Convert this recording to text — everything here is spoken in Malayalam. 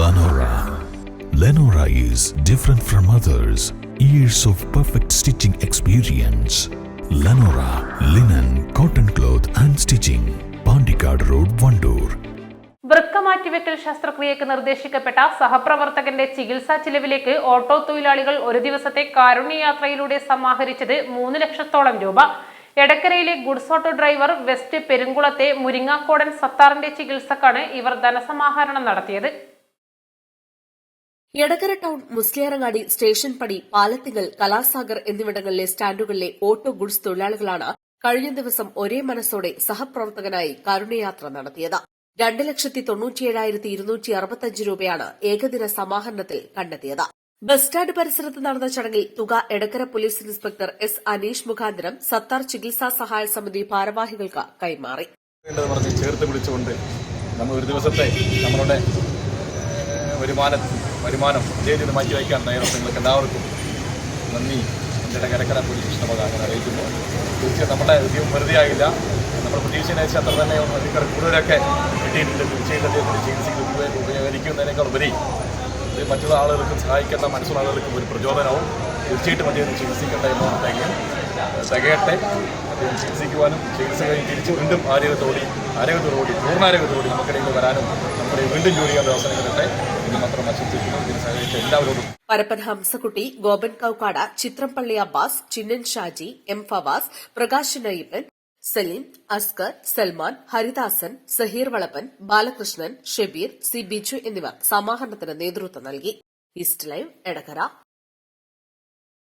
Lenora. Lenora is different from others. Years of perfect stitching experience. Lenora linen, cotton cloth and stitching. Pandikad Road, Vandoor. വൃക്ക മാറ്റിവെക്കൽ ശസ്ത്രക്രിയയ്ക്ക് നിർദ്ദേശിക്കപ്പെട്ട സഹപ്രവർത്തകന്റെ ചികിത്സാ ചിലവിലേക്ക് ഓട്ടോ തൊഴിലാളികൾ ഒരു ദിവസത്തെ കാരുണ്യയാത്രയിലൂടെ സമാഹരിച്ചത് 3 ലക്ഷത്തോളം രൂപ. എടക്കരയിലെ goods auto driver west പെരുങ്കുളത്തെ Muringakodan സത്താറിന്റെ ചികിത്സക്കാണ് ഇവർ ധനസമാഹരണം നടത്തിയത്. എടക്കര ടൗൺ, മുസ്ലിയാരങ്ങാടി, സ്റ്റേഷൻ പടി, പാലത്തിങ്ങൽ, കലാസാഗർ എന്നിവിടങ്ങളിലെ സ്റ്റാൻഡുകളിലെ ഓട്ടോ ഗുഡ്സ് തൊഴിലാളികളാണ് കഴിഞ്ഞ ദിവസം ഒരേ മനസ്സോടെ സഹപ്രവർത്തകനായി കാരുണ്യയാത്ര നടത്തിയത്. 2,97,265 രൂപയാണ് ഏകദിന സമാഹരണത്തിൽ കണ്ടെത്തിയത്. ബസ് സ്റ്റാൻഡ് പരിസരത്ത് നടന്ന ചടങ്ങിൽ തുക Edakkara police inspector S Aneesh മുഖാന്തരം സത്താർ ചികിത്സാ സഹായ സമിതി ഭാരവാഹികൾക്ക് കൈമാറി. ചേർത്ത് വിളിച്ചുകൊണ്ട് നമ്മൾ ഒരു ദിവസത്തെ നമ്മളുടെ വരുമാനം ജയിലിൽ മാറ്റിവയ്ക്കാൻ തയ്യാറാണ്. നിങ്ങൾക്ക് എല്ലാവർക്കും നന്ദി എൻ്റെ എടക്കര പോലീസ് സ്റ്റേഷൻ അറിയിക്കുന്നു. തീർച്ചയായും നമ്മുടെ ഉദ്യോഗം വെറുതെ ആയില്ല. നമ്മൾ പ്രതീക്ഷ അത്ര തന്നെ അധികം കൂടുതലൊക്കെ കിട്ടിയിട്ടുണ്ട്. തീർച്ചയായിട്ടും ചികിത്സയ്ക്ക് ഉപകരിക്കുന്നതിനേക്കാൾ ഉപരി മറ്റുള്ള ആളുകൾക്കും സഹായിക്കേണ്ട മനസ്സുള്ള ആളുകൾക്കും ഒരു പ്രചോദനവും. തീർച്ചയായിട്ടും അദ്ദേഹം ചികിത്സിക്കേണ്ട എമൗണ്ട് തികയട്ടെ. അദ്ദേഹം ചികിത്സിക്കുവാനും ചികിത്സ കഴിഞ്ഞ് തിരിച്ച് വീണ്ടും ആരോഗ്യത്തോടുകൂടി പൂർണ്ണാരോഗ്യത്തോടുകൂടി നമുക്കിടയിൽ വരാനും നമ്മുടെ വീണ്ടും ജോലി ചെയ്യാൻ അവസരം കിട്ടട്ടെ എന്ന് മാത്രം ആശംസിക്കുന്നു. ഇതിന് സഹായിച്ച എല്ലാവരോടും. പരപ്പൻ ഹംസക്കുട്ടി, ഗോപൻ കൌക്കാട, ചിത്രംപള്ളി അബ്ബാസ്, ചിന്നൻ ഷാജി, എം ഫവാസ്, പ്രകാശൻ അയ്യപ്പൻ, സലീം, അസ്കർ, സൽമാൻ, ഹരിദാസൻ, സഹീർ വളപ്പൻ, ബാലകൃഷ്ണൻ, ഷബീർ, സി ബിജു എന്നിവർ സമാഹരണത്തിന് നേതൃത്വം നൽകി. East live, Edakkara.